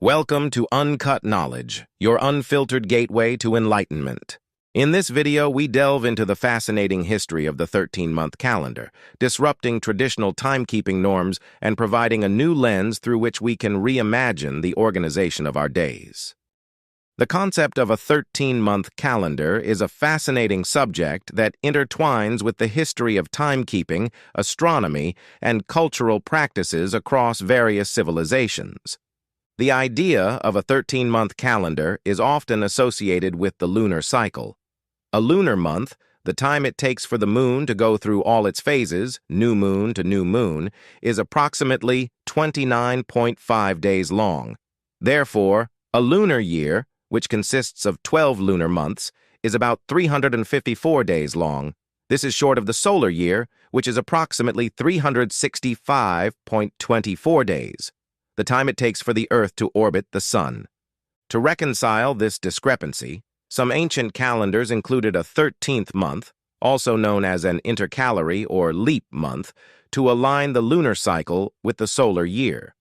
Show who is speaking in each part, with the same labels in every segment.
Speaker 1: Welcome to Uncut Knowledge, your unfiltered gateway to enlightenment. In this video, we delve into the fascinating history of the 13-month calendar, disrupting traditional timekeeping norms and providing a new lens through which we can reimagine the organization of our days. The concept of a 13-month calendar is a fascinating subject that intertwines with the history of timekeeping, astronomy, and cultural practices across various civilizations. The idea of a 13-month calendar is often associated with the lunar cycle. A lunar month, the time it takes for the moon to go through all its phases, new moon to new moon, is approximately 29.5 days long. Therefore, a lunar year, which consists of 12 lunar months, is about 354 days long. This is short of the solar year, which is approximately 365.24 days, the time it takes for the Earth to orbit the Sun. To reconcile this discrepancy, some ancient calendars included a 13th month, also known as an intercalary or leap month, to align the lunar cycle with the solar year.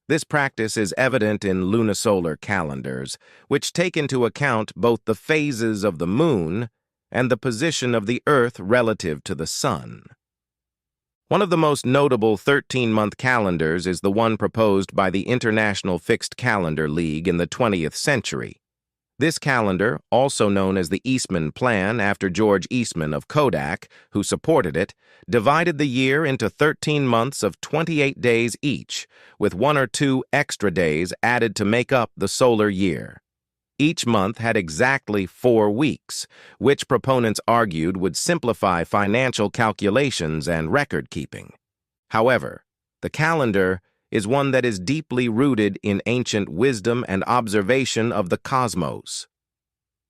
Speaker 1: This practice is evident in lunisolar calendars, which take into account both the phases of the moon and the position of the Earth relative to the Sun. One of the most notable 13-month calendars is the one proposed by the International Fixed Calendar League in the 20th century. This calendar, also known as the Eastman Plan after George Eastman of Kodak, who supported it, divided the year into 13 months of 28 days each, with 1 or 2 extra days added to make up the solar year. Each month had exactly 4 weeks, which proponents argued would simplify financial calculations and record-keeping. However, the calendar is one that is deeply rooted in ancient wisdom and observation of the cosmos.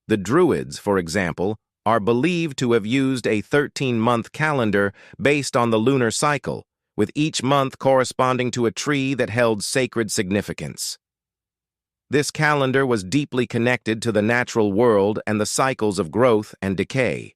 Speaker 1: The Druids, for example, are believed to have used a 13-month calendar based on the lunar cycle, with each month corresponding to a tree that held sacred significance. This calendar was deeply connected to the natural world and the cycles of growth and decay.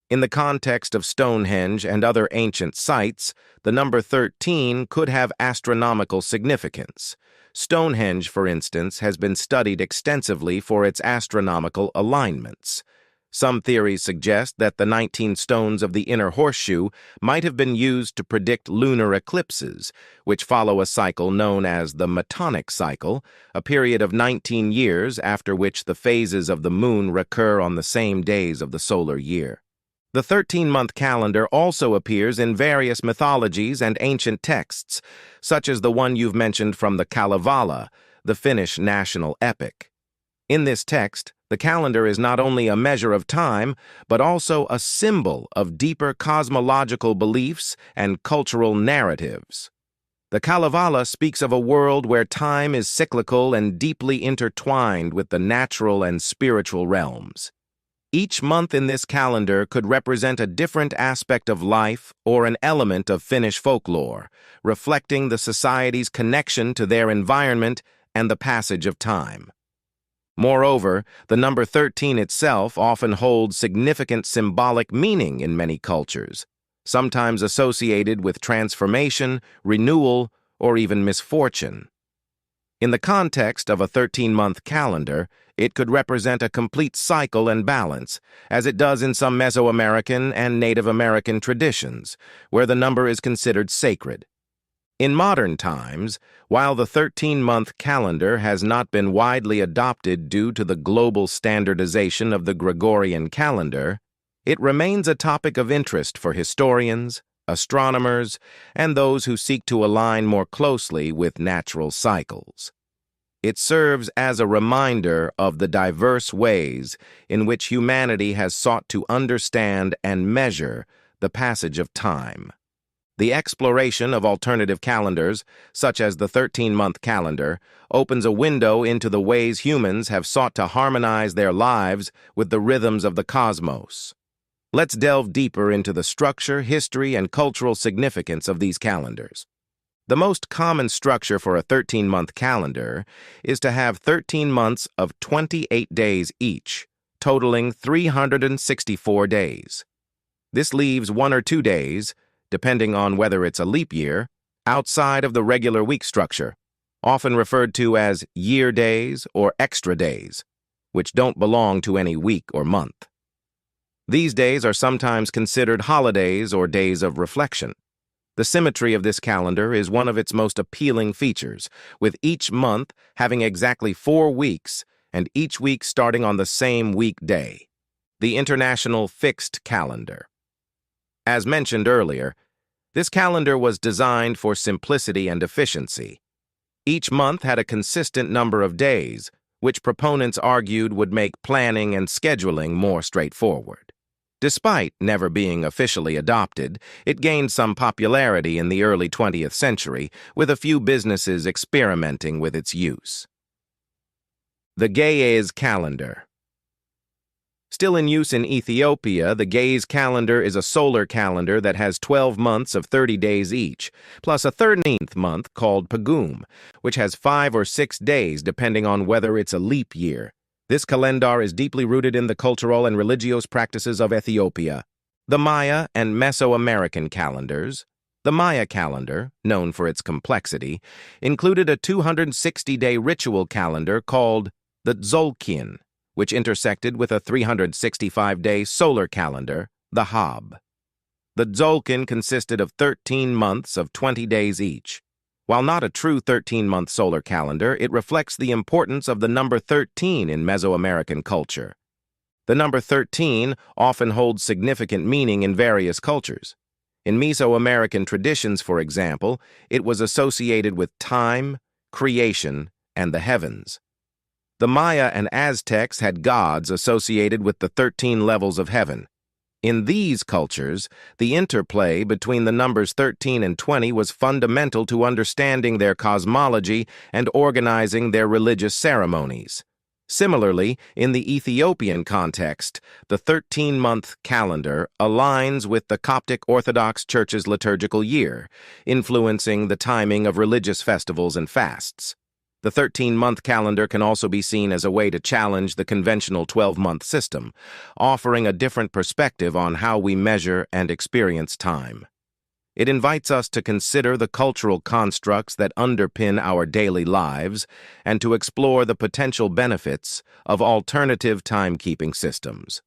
Speaker 1: In the context of Stonehenge and other ancient sites, the number 13 could have astronomical significance. Stonehenge, for instance, has been studied extensively for its astronomical alignments. Some theories suggest that the 19 stones of the inner horseshoe might have been used to predict lunar eclipses, which follow a cycle known as the Metonic cycle, a period of 19 years after which the phases of the moon recur on the same days of the solar year. The 13-month calendar also appears in various mythologies and ancient texts, such as the one you've mentioned from the Kalevala, the Finnish national epic. In this text, the calendar is not only a measure of time, but also a symbol of deeper cosmological beliefs and cultural narratives. The Kalevala speaks of a world where time is cyclical and deeply intertwined with the natural and spiritual realms. Each month in this calendar could represent a different aspect of life or an element of Finnish folklore, reflecting the society's connection to their environment and the passage of time. Moreover, the number 13 itself often holds significant symbolic meaning in many cultures, sometimes associated with transformation, renewal, or even misfortune. In the context of a 13-month calendar, it could represent a complete cycle and balance, as it does in some Mesoamerican and Native American traditions, where the number is considered sacred. In modern times, while the 13-month calendar has not been widely adopted due to the global standardization of the Gregorian calendar, it remains a topic of interest for historians, astronomers, and those who seek to align more closely with natural cycles. It serves as a reminder of the diverse ways in which humanity has sought to understand and measure the passage of time. The exploration of alternative calendars, such as the 13-month calendar, opens a window into the ways humans have sought to harmonize their lives with the rhythms of the cosmos. Let's delve deeper into the structure, history, and cultural significance of these calendars. The most common structure for a 13-month calendar is to have 13 months of 28 days each, totaling 364 days. This leaves 1 or 2 days, depending on whether it's a leap year, outside of the regular week structure. often referred to as year days or extra days, which don't belong to any week or month. These days are sometimes considered holidays or days of reflection. The symmetry of this calendar is one of its most appealing features, with each month having exactly 4 weeks and each week starting on the same weekday. The International Fixed Calendar. As mentioned earlier, this calendar was designed for simplicity and efficiency. Each month had a consistent number of days, which proponents argued would make planning and scheduling more straightforward. Despite never being officially adopted, it gained some popularity in the early 20th century, with a few businesses experimenting with its use. The Ge'ez calendar. Still in use in Ethiopia, the Ge'ez calendar is a solar calendar that has 12 months of 30 days each, plus a 13th month called Pagum, which has 5 or 6 days depending on whether it's a leap year. This calendar is deeply rooted in the cultural and religious practices of Ethiopia. The Maya and Mesoamerican calendars. The Maya calendar, known for its complexity, included a 260-day ritual calendar called the Tzolk'in, which intersected with a 365-day solar calendar, the Hab. The Tzolk'in consisted of 13 months of 20 days each. While not a true 13-month solar calendar, it reflects the importance of the number 13 in Mesoamerican culture. The number 13 often holds significant meaning in various cultures. In Mesoamerican traditions, for example, it was associated with time, creation, and the heavens. The Maya and Aztecs had gods associated with the 13 levels of heaven. In these cultures, the interplay between the numbers 13 and 20 was fundamental to understanding their cosmology and organizing their religious ceremonies. Similarly, in the Ethiopian context, the 13-month calendar aligns with the Coptic Orthodox Church's liturgical year, influencing the timing of religious festivals and fasts. The 13-month calendar can also be seen as a way to challenge the conventional 12-month system, offering a different perspective on how we measure and experience time. It invites us to consider the cultural constructs that underpin our daily lives and to explore the potential benefits of alternative timekeeping systems.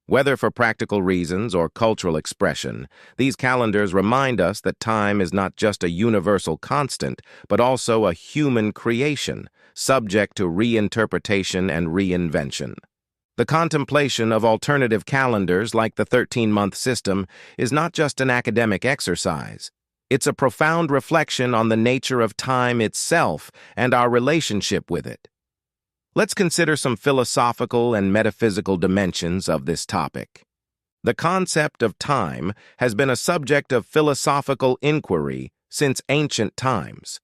Speaker 1: Whether for practical reasons or cultural expression, these calendars remind us that time is not just a universal constant, but also a human creation, subject to reinterpretation and reinvention. The contemplation of alternative calendars like the 13-month system is not just an academic exercise. It's a profound reflection on the nature of time itself and our relationship with it. Let's consider some philosophical and metaphysical dimensions of this topic. The concept of time has been a subject of philosophical inquiry since ancient times.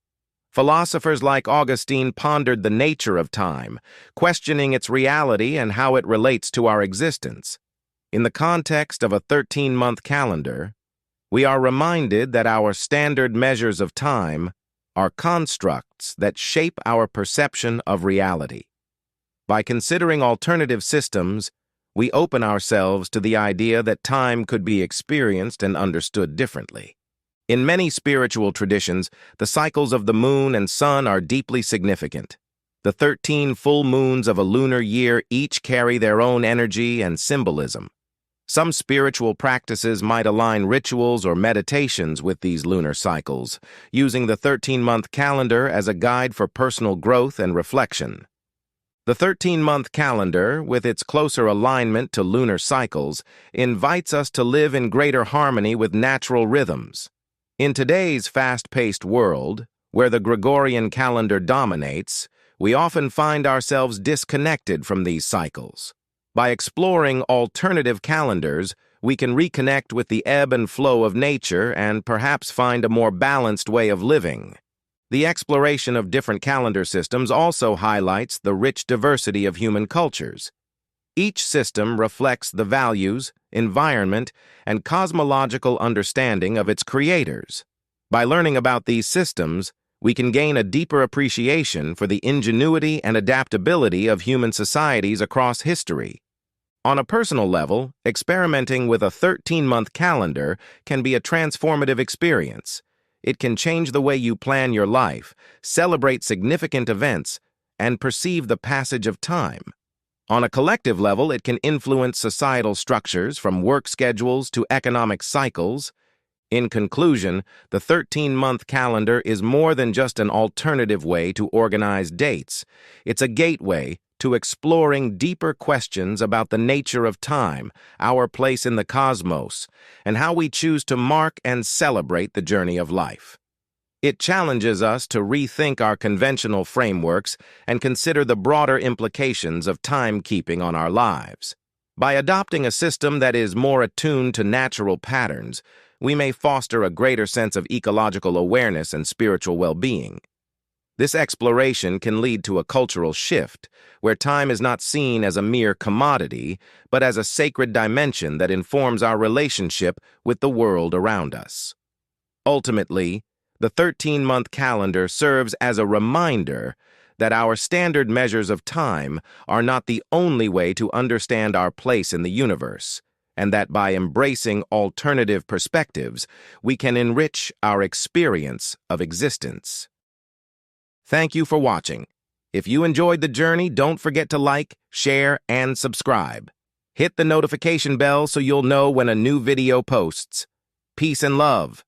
Speaker 1: Philosophers like Augustine pondered the nature of time, questioning its reality and how it relates to our existence. In the context of a 13-month calendar, we are reminded that our standard measures of time are constructs that shape our perception of reality. By considering alternative systems, we open ourselves to the idea that time could be experienced and understood differently. In many spiritual traditions, the cycles of the moon and sun are deeply significant. The 13 full moons of a lunar year each carry their own energy and symbolism. Some spiritual practices might align rituals or meditations with these lunar cycles, using the 13-month calendar as a guide for personal growth and reflection. The 13-month calendar, with its closer alignment to lunar cycles, invites us to live in greater harmony with natural rhythms. In today's fast-paced world, where the Gregorian calendar dominates, we often find ourselves disconnected from these cycles. By exploring alternative calendars, we can reconnect with the ebb and flow of nature and perhaps find a more balanced way of living. The exploration of different calendar systems also highlights the rich diversity of human cultures. Each system reflects the values, environment, and cosmological understanding of its creators. By learning about these systems, we can gain a deeper appreciation for the ingenuity and adaptability of human societies across history. On a personal level, experimenting with a 13-month calendar can be a transformative experience. It can change the way you plan your life, celebrate significant events, and perceive the passage of time. On a collective level, it can influence societal structures from work schedules to economic cycles. In conclusion, the 13-month calendar is more than just an alternative way to organize dates. It's a gateway to exploring deeper questions about the nature of time, our place in the cosmos, and how we choose to mark and celebrate the journey of life. It challenges us to rethink our conventional frameworks and consider the broader implications of timekeeping on our lives. By adopting a system that is more attuned to natural patterns, we may foster a greater sense of ecological awareness and spiritual well-being. This exploration can lead to a cultural shift, where time is not seen as a mere commodity, but as a sacred dimension that informs our relationship with the world around us. Ultimately, the 13-month calendar serves as a reminder that our standard measures of time are not the only way to understand our place in the universe, and that by embracing alternative perspectives, we can enrich our experience of existence. Thank you for watching. If you enjoyed the journey, don't forget to like, share, and subscribe. Hit the notification bell so you'll know when a new video posts. Peace and love.